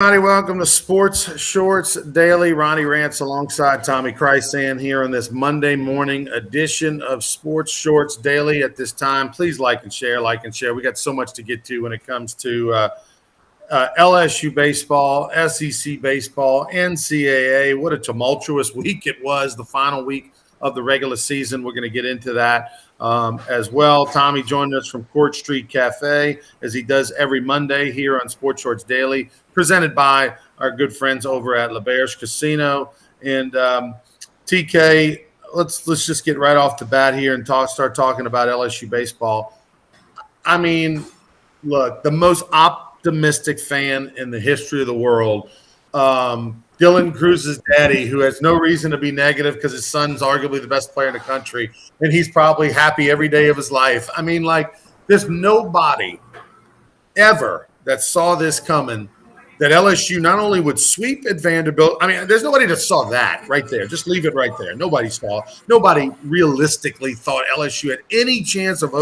Everybody, welcome to Sports Shorts Daily. Ronnie Rants alongside Tommy Chrysan here on this Monday morning edition of Sports Shorts Daily. At this time, please like and share. We got so much to get to when it comes to LSU baseball, SEC baseball, NCAA. What a tumultuous week it was, the final week of the regular season. We're going to get into that as well. Tommy joined us from Court Street Cafe, as he does every Monday here on Sports Shorts Daily, presented by our good friends over at L'Auberge Casino. And TK, let's just get right off the bat here and start talking about LSU baseball. I mean, look, the most optimistic fan in the history of the world, Dylan Cruz's daddy, who has no reason to be negative because his son's arguably the best player in the country, and he's probably happy every day of his life. I mean, like, there's nobody ever that saw this coming, that LSU not only would sweep at Vanderbilt. I mean, there's nobody that saw that right there. Just leave it right there. Nobody realistically thought LSU had any chance of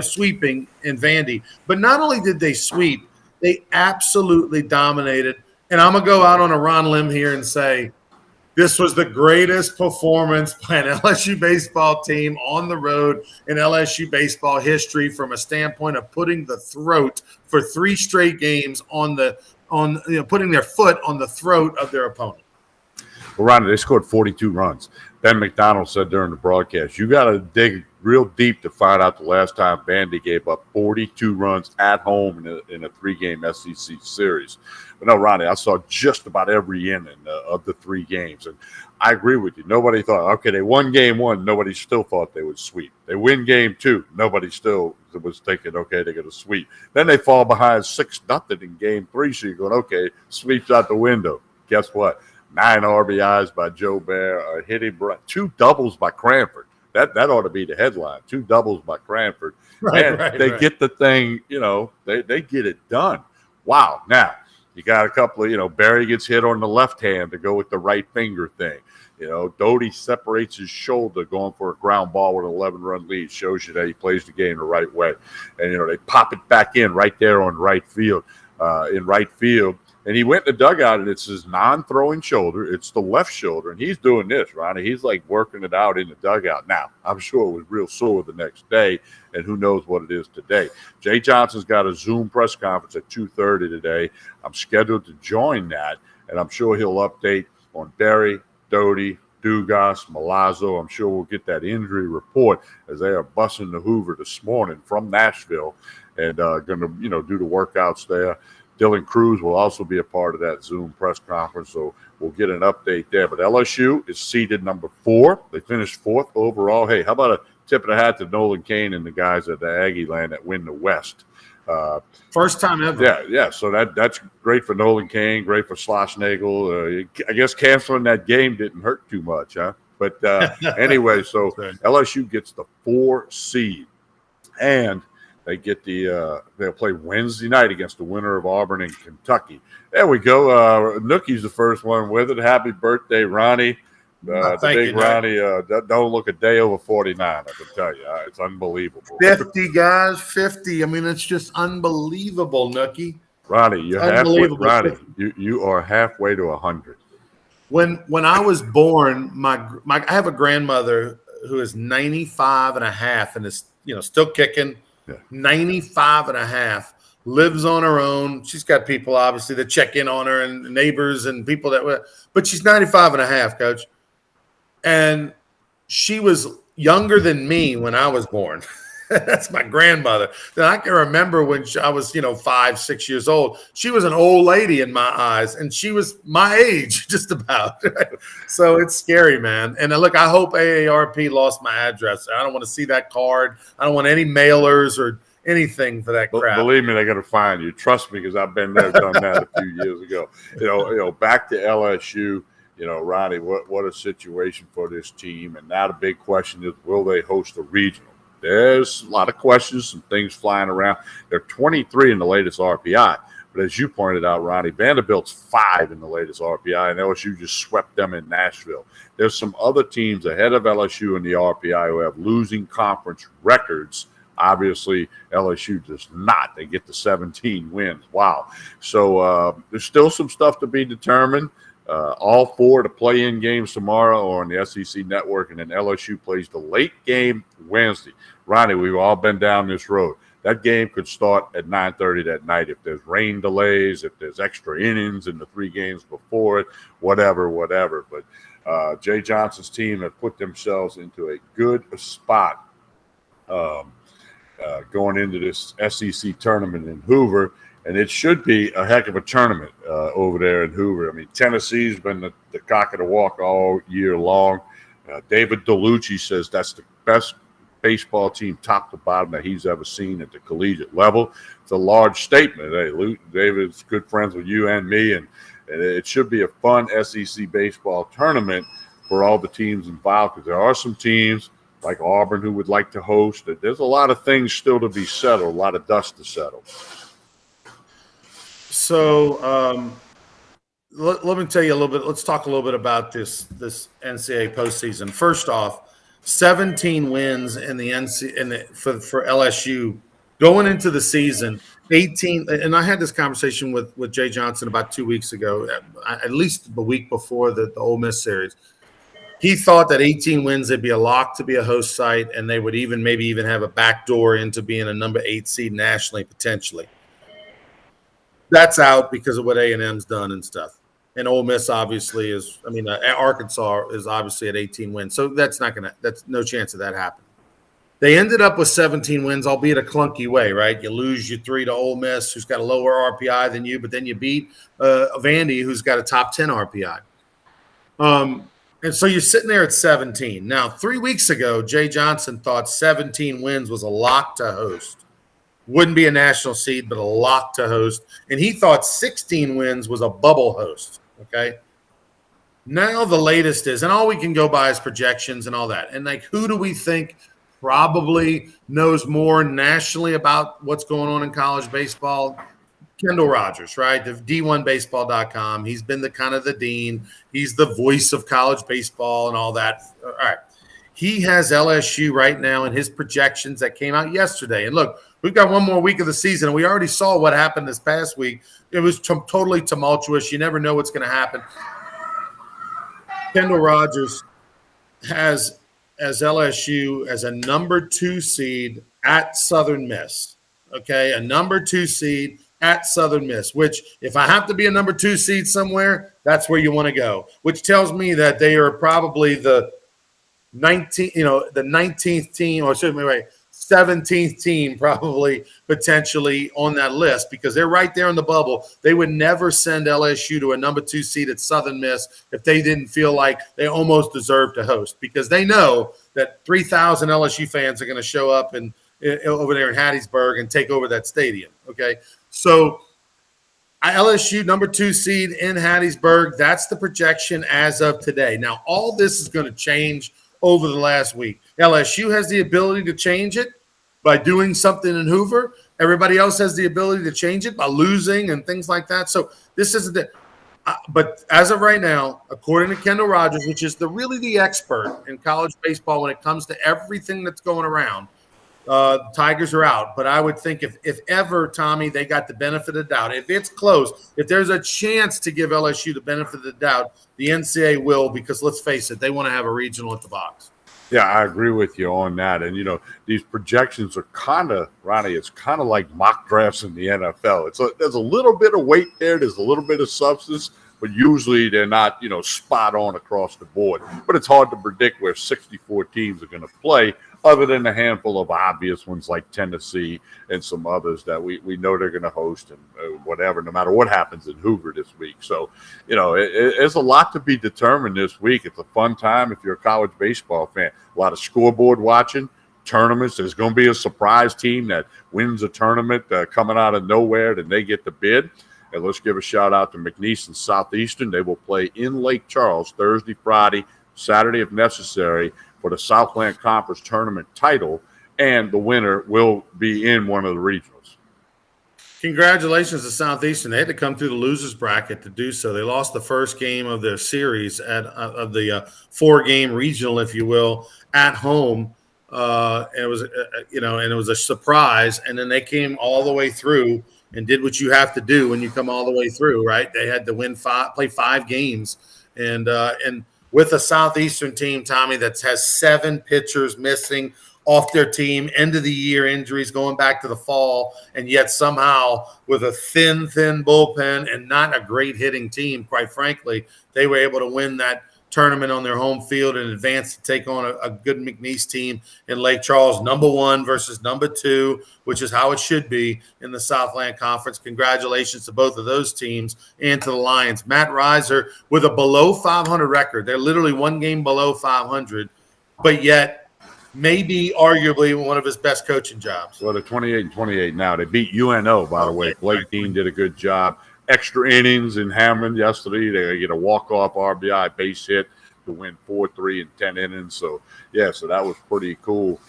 sweeping in Vandy. But not only did they sweep, they absolutely dominated. And I'm going to go out on a Ron limb here and say this was the greatest performance by an LSU baseball team on the road in LSU baseball history, from a standpoint of putting the throat for 3 straight games putting their foot on the throat of their opponent. Well, Ronnie, they scored 42 runs. Ben McDonald said during the broadcast, you got to dig real deep to find out the last time Vandy gave up 42 runs at home in a 3-game SEC series. But no, Ronnie, I saw just about every inning of the 3 games. And I agree with you. Nobody thought, okay, they won game 1. Nobody still thought they would sweep. They win game 2. Nobody still was thinking, okay, they're going to sweep. Then they fall behind 6-0 in game 3. So you're going, okay, sweeps out the window. Guess what? 9 RBIs by Joe Bear, hitting 2 doubles by Cranford. That ought to be the headline. 2 doubles by Cranford. They get the thing, they get it done. Wow. Now, you got a couple of, Barry gets hit on the left hand to go with the right finger thing. Doty separates his shoulder going for a ground ball with an 11-run lead. Shows you that he plays the game the right way. And, they pop it back in right there on right field, And he went in the dugout, and it's his non-throwing shoulder. It's the left shoulder, and he's doing this, Ronnie. He's like working it out in the dugout. Now, I'm sure it was real sore the next day, and who knows what it is today. Jay Johnson's got a Zoom press conference at 2:30 today. I'm scheduled to join that, and I'm sure he'll update on Barry, Doty, Dugas, Milazzo. I'm sure we'll get that injury report as they are busing the Hoover this morning from Nashville and going to, do the workouts there. Dylan Cruz will also be a part of that Zoom press conference, so we'll get an update there. But LSU is seeded number 4. They finished 4th overall. Hey, how about a tip of the hat to Nolan Cain and the guys at the Aggie Land that win the West? First time ever. Yeah. So that's great for Nolan Cain, great for Schlossnagle. I guess canceling that game didn't hurt too much, huh? But anyway, so LSU gets the 4 seed, and they get they'll play Wednesday night against the winner of Auburn and Kentucky. There we go. Nookie's the first one with it. Happy birthday, Ronnie. Thank you, Ronnie. Don't look a day over 49, I can tell you. It's unbelievable. 50, guys, 50. I mean, it's just unbelievable, Nookie. Ronnie, you're halfway. Ronnie, you are halfway to 100. When I was born, I have a grandmother who is 95 and a half and is, still kicking. Yeah. 95 and a half, lives on her own. She's got people, obviously, that check in on her and neighbors and people but she's 95 and a half, Coach. And she was younger than me when I was born. That's my grandmother. Then I can remember when I was, 5, 6 years old. She was an old lady in my eyes, and she was my age, just about. So it's scary, man. And look, I hope AARP lost my address. I don't want to see that card. I don't want any mailers or anything for that crap. Believe me, they're going to find you. Trust me, because I've been there, done that a few years ago. Back to LSU. Ronnie, what a situation for this team. And now the big question is, will they host a regional? There's a lot of questions, some things flying around. They're 23 in the latest RPI. But as you pointed out, Ronnie, Vanderbilt's 5 in the latest RPI, and LSU just swept them in Nashville. There's some other teams ahead of LSU in the RPI who have losing conference records Obviously, LSU does not. They get the 17 wins. Wow. So there's still some stuff to be determined. All 4 to play-in games tomorrow or on the SEC Network, and then LSU plays the late game Wednesday. Ronnie, we've all been down this road. That game could start at 9:30 that night if there's rain delays, if there's extra innings in the 3 games before it, whatever. But Jay Johnson's team have put themselves into a good spot going into this SEC tournament in Hoover. And it should be a heck of a tournament over there in Hoover. I mean, Tennessee's been the cock of the walk all year long. David DeLucci says that's the best baseball team top to bottom that he's ever seen at the collegiate level. It's a large statement. Hey, David's good friends with you and me, and it should be a fun SEC baseball tournament for all the teams involved, because there are some teams like Auburn who would like to host. There's a lot of things still to be settled, a lot of dust to settle. So let me tell you a little bit. Let's talk a little bit about this NCAA postseason. First off, 17 wins in the for LSU going into the season. 18, and I had this conversation with Jay Johnson about 2 weeks ago, at least the week before the Ole Miss series. He thought that 18 wins, they'd be a lock to be a host site, and they would maybe even have a backdoor into being a number 8 seed nationally potentially. That's out because of what A&M's done and stuff. And Ole Miss obviously Arkansas is obviously at 18 wins. So that's no chance of that happening. They ended up with 17 wins, albeit a clunky way, right? You lose your 3 to Ole Miss, who's got a lower RPI than you, but then you beat Vandy, who's got a top 10 RPI. And so you're sitting there at 17. Now, 3 weeks ago, Jay Johnson thought 17 wins was a lock to host. Wouldn't be a national seed, but a lock to host. And he thought 16 wins was a bubble host, okay? Now the latest is, and all we can go by is projections and all that. And, like, who do we think probably knows more nationally about what's going on in college baseball? Kendall Rogers, right? The D1Baseball.com. He's been the dean. He's the voice of college baseball and all that. All right. He has LSU right now in his projections that came out yesterday. And look, we've got one more week of the season, and we already saw what happened this past week. It was totally tumultuous. You never know what's going to happen. Kendall Rogers has as LSU as a number 2 seed at Southern Miss. Okay, a number 2 seed at Southern Miss, which if I have to be a number 2 seed somewhere, that's where you want to go, which tells me that they are probably the 19th team, or excuse me, right, 17th team probably potentially on that list, because they're right there in the bubble. They would never send LSU to a number 2 seed at Southern Miss if they didn't feel like they almost deserved to host, because they know that 3,000 LSU fans are going to show up and over there in Hattiesburg and take over that stadium. Okay. So LSU number 2 seed in Hattiesburg, that's the projection as of today. Now, all this is going to change over the last week. LSU has the ability to change it by doing something in Hoover. Everybody else has the ability to change it by losing and things like that. So this isn't it. But as of right now, according to Kendall Rogers, which is really the expert in college baseball when it comes to everything that's going around, Tigers are out. But I would think if ever, Tommy, they got the benefit of the doubt. If it's close, if there's a chance to give LSU the benefit of the doubt, the NCAA will, because let's face it, they want to have a regional at the box. Yeah, I agree with you on that. And, these projections are Ronnie, it's kind of like mock drafts in the NFL. There's a little bit of weight there. There's a little bit of substance, but usually they're not, spot on across the board. But it's hard to predict where 64 teams are going to play, other than a handful of obvious ones like Tennessee and some others that we know they're going to host and whatever, no matter what happens in Hoover this week. So, it's a lot to be determined this week. It's a fun time if you're a college baseball fan. A lot of scoreboard watching, tournaments. There's going to be a surprise team that wins a tournament coming out of nowhere, and they get the bid. And let's give a shout-out to McNeese and Southeastern. They will play in Lake Charles Thursday, Friday, Saturday if necessary, for the Southland Conference tournament title, and the winner will be in one of the regionals. Congratulations to Southeastern. They had to come through the losers bracket to do so. They lost the first game of their series of the 4-game regional, if you will, at home and it was and it was a surprise. And then they came all the way through and did what you have to do when you come all the way through, right? They had to play 5 games, and with a Southeastern team, Tommy, that has 7 pitchers missing off their team, end of the year injuries going back to the fall, and yet somehow with a thin bullpen and not a great hitting team, quite frankly, they were able to win that tournament on their home field and advance to take on a good McNeese team in Lake Charles, number 1 versus number 2, which is how it should be in the Southland Conference. Congratulations to both of those teams and to the Lions. Matt Reiser with a below 500 record. They're literally 1 game below 500, but yet maybe arguably one of his best coaching jobs. Well, they're 28-28 now. They beat UNO, by the way. Blake Dean did a good job. Extra innings in Hammond yesterday. They get a walk-off RBI base hit to win 4-3 in 10 innings. So that was pretty cool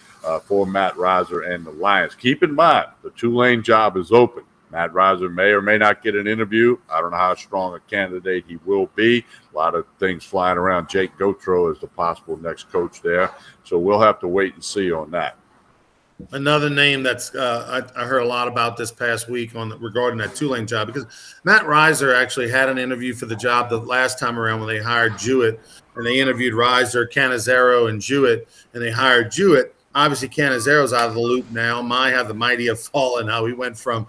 for Matt Reiser and the Lions. Keep in mind, the Tulane job is open. Matt Reiser may or may not get an interview. I don't know how strong a candidate he will be. A lot of things flying around. Jake Gautreau is the possible next coach there. So we'll have to wait and see on that. Another name that's I heard a lot about this past week regarding that Tulane job, because Matt Reiser actually had an interview for the job the last time around when they hired Jewett, and they interviewed Reiser, Canizero, and Jewett, and they hired Jewett. Obviously, Canizero's out of the loop now. The mighty have fallen. How he went from,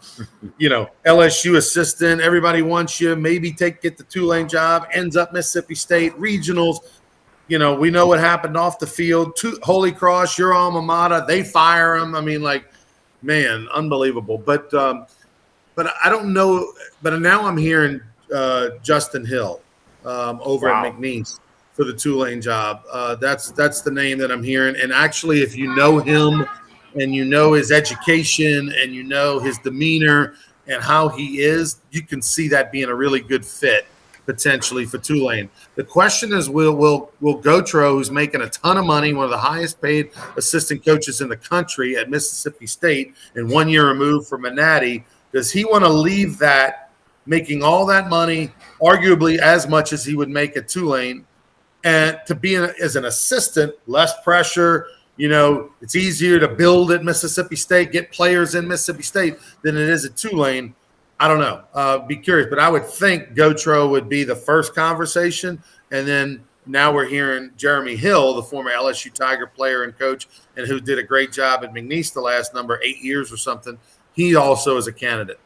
LSU assistant, everybody wants you, maybe get the Tulane job, ends up Mississippi State, regionals. We know what happened off the field. Holy Cross, your alma mater, they fire him. I mean, man, unbelievable. But I don't know. But now I'm hearing Justin Hill over at McNeese for the Tulane job. That's the name that I'm hearing. And actually, if you know him and you know his education and you know his demeanor and how he is, you can see that being a really good fit potentially for Tulane. The question is, will Gautreau, who's making a ton of money, one of the highest paid assistant coaches in the country at Mississippi State and 1 year removed from Manatee, does he want to leave that, making all that money, arguably as much as he would make at Tulane, and to be as an assistant, less pressure? It's easier to build at Mississippi State, get players in Mississippi State than it is at Tulane. I don't know. Be curious, but I would think Gautreau would be the first conversation, and then now we're hearing Jeremy Hill, the former LSU Tiger player and coach, and who did a great job at McNeese the last 8 years or something. He also is a candidate.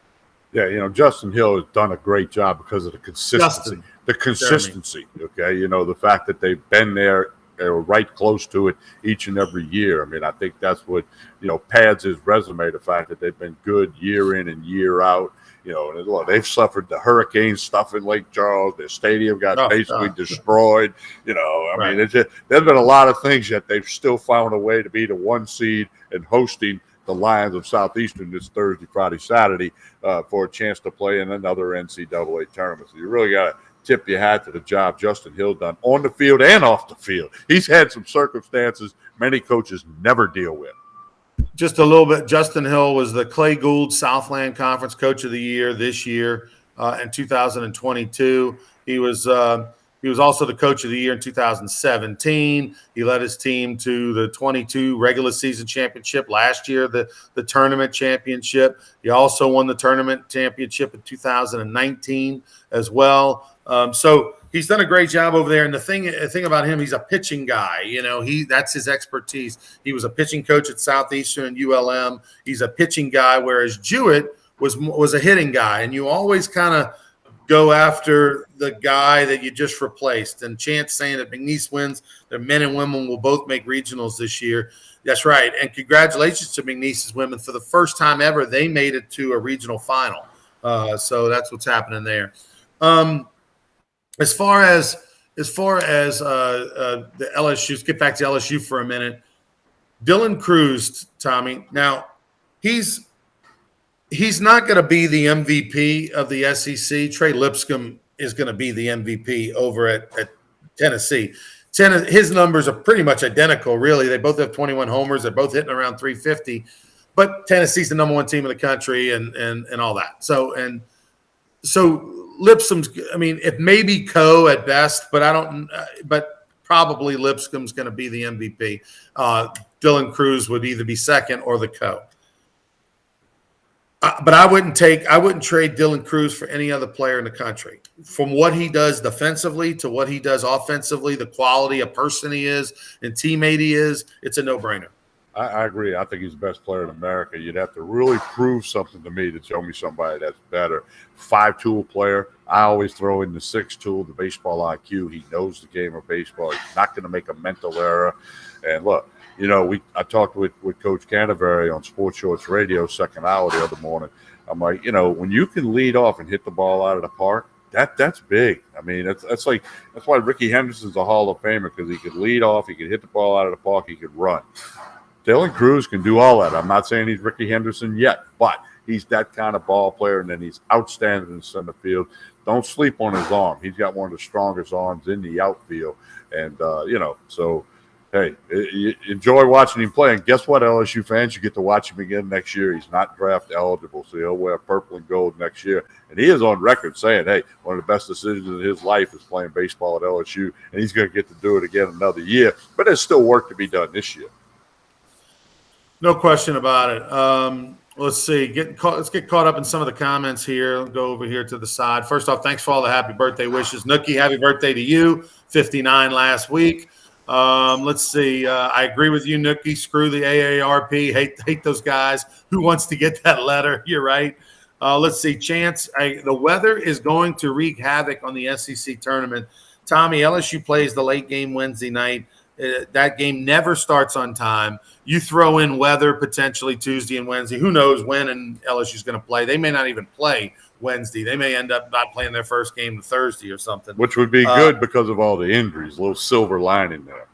Yeah, Justin Hill has done a great job because of the consistency. The fact that they've been there, they were right close to it each and every year. I mean, I think that's what, pads his resume, the fact that they've been good year in and year out. And they've suffered the hurricane stuff in Lake Charles. Their stadium got basically destroyed. I mean, there's been a lot of things, yet they've still found a way to be the 1 seed and hosting the Lions of Southeastern this Thursday, Friday, Saturday for a chance to play in another NCAA tournament. So you really got to tip your hat to the job Justin Hill done on the field and off the field. He's had some circumstances many coaches never deal with. Just a little bit. Justin Hill was the Clay Gould Southland Conference Coach of the Year this year in 2022. He was also the Coach of the Year in 2017. He led his team to the 22 regular season championship last year, the tournament championship. He also won the tournament championship in 2019 as well. So he's done a great job over there. And the thing about him, he's a pitching guy. That's his expertise. He was a pitching coach at Southeastern and ULM. He's a pitching guy, whereas Jewett was a hitting guy. And you always kind of go after the guy that you just replaced. And Chance saying that McNeese wins, their men and women will both make regionals this year. That's right. And congratulations to McNeese's women. For the first time ever, they made it to a regional final. So that's what's happening there. As far as the LSU, let's get back to LSU for a minute. Dylan Cruz, Tommy. Now, he's not going to be the MVP of the SEC. Trey Lipscomb is going to be the MVP over at Tennessee. His numbers are pretty much identical, really. They both have 21 homers. They're both hitting around 350. But Tennessee's the number 1 team in the country and all that. So Lipscomb's, it may be Coe at best, but probably Lipscomb's going to be the MVP. Dylan Cruz would either be second or the co. But I wouldn't trade Dylan Cruz for any other player in the country. From what he does defensively to what he does offensively, the quality of person he is and teammate he is, it's a no-brainer. I agree. I think he's the best player in America. You'd have to really prove something to me to show me somebody that's better. 5-tool player. I always throw in the 6-tool, the baseball IQ. He knows the game of baseball. He's not going to make a mental error. And look, I talked with Coach Canterbury on Sports Shorts Radio, second hour the other morning. I'm like, when you can lead off and hit the ball out of the park, that's big. I mean, that's why Ricky Henderson's a Hall of Famer, because he could lead off, he could hit the ball out of the park, he could run. Dylan Cruz can do all that. I'm not saying he's Ricky Henderson yet, but he's that kind of ball player, and then he's outstanding in center field. Don't sleep on his arm. He's got one of the strongest arms in the outfield, and so. Hey, enjoy watching him play. And guess what, LSU fans? You get to watch him again next year. He's not draft eligible, so he'll wear purple and gold next year. And he is on record saying, hey, one of the best decisions in his life is playing baseball at LSU, and he's going to get to do it again another year. But there's still work to be done this year. No question about it. Let's see. Let's get caught up in some of the comments here. I'll go over here to the side. First off, thanks for all the happy birthday wishes. Nookie, happy birthday to you. 59 last week. Let's see. I agree with you, Nookie. Screw the AARP. Hate those guys. Who wants to get that letter? You're right. Let's see. Chance, the weather is going to wreak havoc on the SEC tournament. Tommy, LSU plays the late game Wednesday night. That game never starts on time. You throw in weather potentially Tuesday and Wednesday. Who knows when and LSU's going to play? They may not even play Wednesday. They may end up not playing their first game Thursday or something. Which would be good because of all the injuries. A little silver lining there.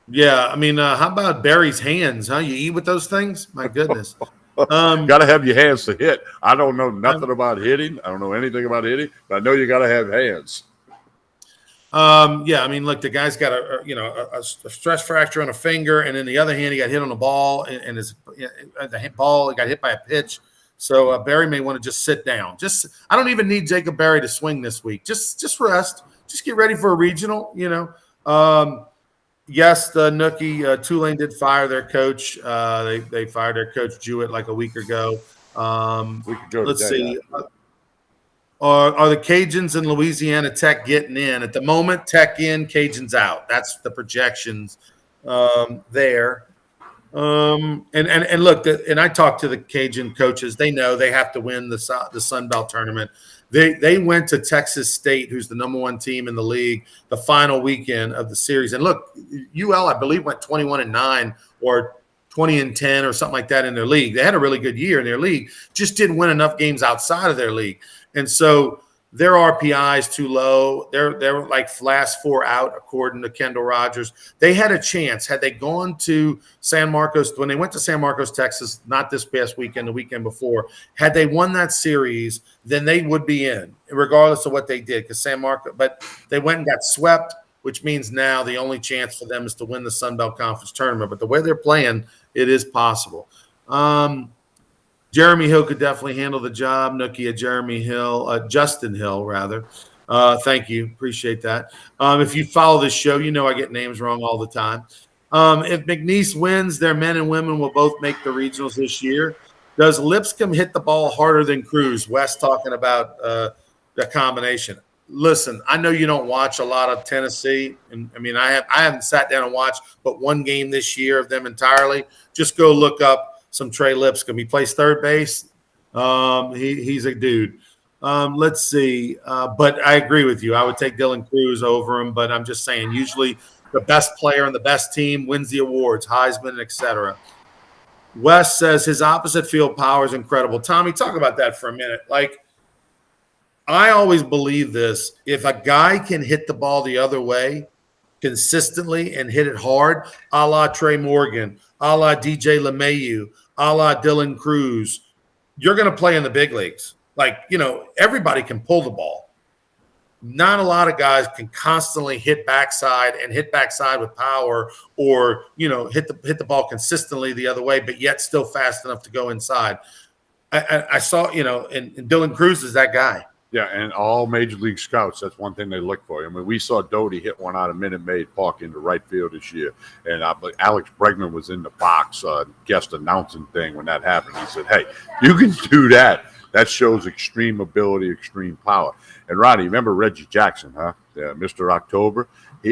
Yeah, I mean, how about Barry's hands? Huh? You eat with those things? My goodness. Got to have your hands to hit. I don't know nothing about hitting. I don't know anything about hitting, but I know you got to have hands. Yeah, I mean, look, the guy's got a stress fracture on a finger, and in the other hand, he got hit on the ball, and the ball got hit by a pitch. So Barry may want to just sit down. I don't even need Jacob Barry to swing this week. Just rest. Just get ready for a regional. Yes, the Nookie Tulane did fire their coach. They fired their coach Jewett like a week ago. We could go. Let's see. Are the Cajuns and Louisiana Tech getting in? At the moment, Tech in, Cajuns out. That's the projections there. And look, and I talked to the Cajun coaches. They know they have to win the Sun Belt tournament. They went to Texas State, who's the number one team in the league, the final weekend of the series. And look, UL, I believe, went 21-9 or 20-10 or something like that in their league. They had a really good year in their league, just didn't win enough games outside of their league. And so their RPI is too low. They're like last four out, according to Kendall Rogers. They had a chance. Had they gone to San Marcos, when they went to San Marcos, Texas, not this past weekend, the weekend before, had they won that series, then they would be in, regardless of what they did, because San Marcos, but they went and got swept, which means now the only chance for them is to win the Sun Belt Conference tournament. But the way they're playing, it is possible. Jeremy Hill could definitely handle the job. Nookie, Justin Hill, rather. Thank you. Appreciate that. If you follow this show, you know I get names wrong all the time. If McNeese wins, their men and women will both make the regionals this year. Does Lipscomb hit the ball harder than Cruz? Wes talking about the combination. Listen, I know you don't watch a lot of Tennessee, and I mean I haven't sat down and watched but one game this year of them entirely. Just go look up some Trey Lipscomb. He plays third base. He's a dude. Let's see. But I agree with you. I would take Dylan Cruz over him, but I'm just saying usually the best player and the best team wins the awards, Heisman, etc. Wes says his opposite field power is incredible. Tommy, talk about that for a minute. Like, I always believe this. If a guy can hit the ball the other way consistently and hit it hard, a la Trey Morgan, a la DJ LeMahieu, a la Dylan Cruz, you're going to play in the big leagues. Like, everybody can pull the ball. Not a lot of guys can constantly hit backside with power or, hit the ball consistently the other way, but yet still fast enough to go inside. I saw, and Dylan Cruz is that guy. Yeah, and all major league scouts, that's one thing they look for. I mean, we saw Doty hit one out of Minute Maid Park into right field this year. And Alex Bregman was in the box, guest announcing thing when that happened. He said, hey, you can do that. That shows extreme ability, extreme power. And Ronnie, remember Reggie Jackson, huh? Yeah, Mr. October.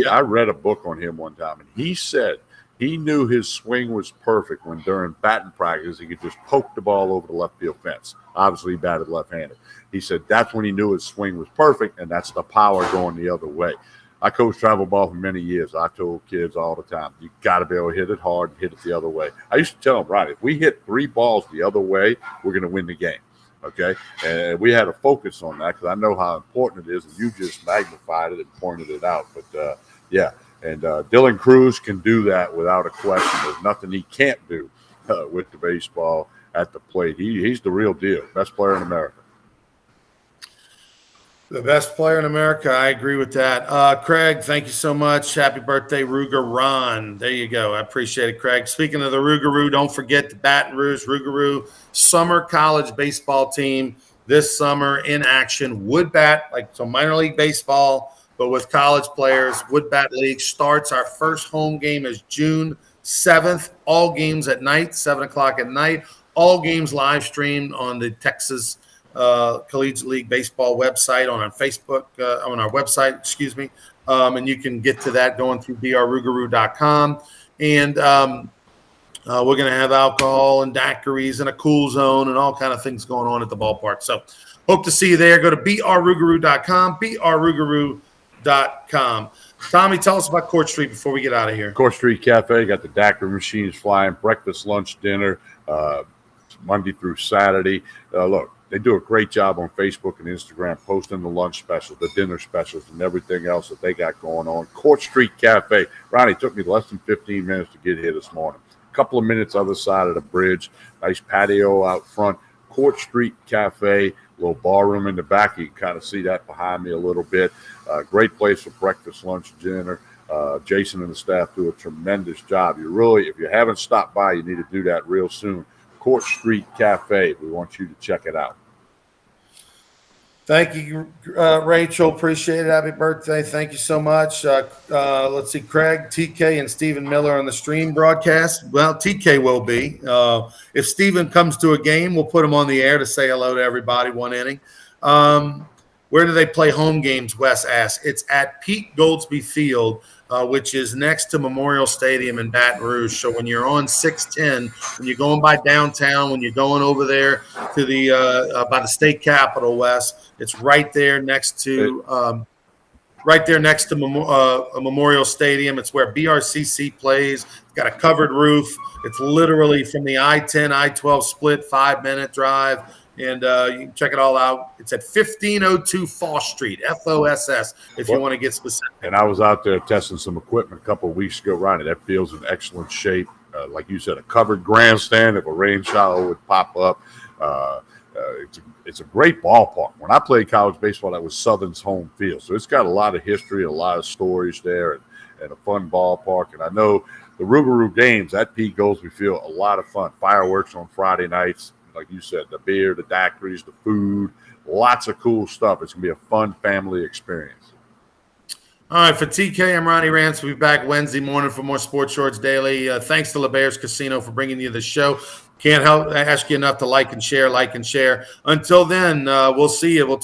I read a book on him one time, and he said he knew his swing was perfect when during batting practice he could just poke the ball over the left field fence. Obviously, he batted left-handed. He said that's when he knew his swing was perfect, and that's the power going the other way. I coached travel ball for many years. I told kids all the time, you got to be able to hit it hard and hit it the other way. I used to tell them, right, if we hit 3 balls the other way, we're going to win the game. Okay, and we had to focus on that because I know how important it is, and you just magnified it and pointed it out. But yeah, and Dylan Cruz can do that without a question. There's nothing he can't do with the baseball at the plate. He's the real deal, best player in America. The best player in America. I agree with that. Craig, thank you so much. Happy birthday, Rougarou. There you go. I appreciate it, Craig. Speaking of the Rougarou, don't forget the Baton Rouge Rougarou summer college baseball team this summer in action. Wood bat, like so minor league baseball, but with college players. Wood bat league starts. Our first home game is June 7th. All games at night, 7 o'clock at night. All games live streamed on the Texas Collegiate League Baseball website, on our Facebook, on our website, excuse me. And you can get to that going through drrougarou.com. And we're going to have alcohol and daiquiris and a cool zone and all kind of things going on at the ballpark. So hope to see you there. Go to brrougarou.com, brrougarou.com. Tommy, tell us about Court Street before we get out of here. Court Street Cafe, got the daiquiri machines flying, breakfast, lunch, dinner, Monday through Saturday. Look, they do a great job on Facebook and Instagram posting the lunch specials, the dinner specials, and everything else that they got going on. Court Street Cafe. Ronnie, it took me less than 15 minutes to get here this morning. A couple of minutes other side of the bridge. Nice patio out front. Court Street Cafe, little bar room in the back. You can kind of see that behind me a little bit. Great place for breakfast, lunch, dinner. Jason and the staff do a tremendous job. If you haven't stopped by, you need to do that real soon. Court Street Cafe. We want you to check it out. Thank you, Rachel. Appreciate it. Happy birthday. Thank you so much. Let's see, Craig, TK, and Stephen Miller on the stream broadcast. Well, TK will be. If Stephen comes to a game, we'll put him on the air to say hello to everybody, one inning. Where do they play home games, Wes asked. It's at Pete Goldsby Field, which is next to Memorial Stadium in Baton Rouge. So when you're on 610, when you're going by downtown, when you're going over there to the by the state capitol, Wes, it's right there next to Memorial Stadium. It's where BRCC plays. It's got a covered roof. It's literally from the I-10, I-12 split, 5-minute drive. And you can check it all out. It's at 1502 Foss Street, FOSS, if you want to get specific. And I was out there testing some equipment a couple of weeks ago, Ronnie. That field's in excellent shape. Like you said, a covered grandstand if a rain shower would pop up. It's a great ballpark. When I played college baseball, that was Southern's home field. So it's got a lot of history, a lot of stories there, and a fun ballpark. And I know the Rougarou games at Pete Goldsby Field, a lot of fun. Fireworks on Friday nights. Like you said, the beer, the daiquiris, the food, lots of cool stuff. It's going to be a fun family experience. All right, for TK, I'm Ronnie Rance. We'll be back Wednesday morning for more Sports Shorts Daily. Thanks to LeBear's Casino for bringing you the show. Can't help ask you enough to like and share. Until then, we'll see you. We'll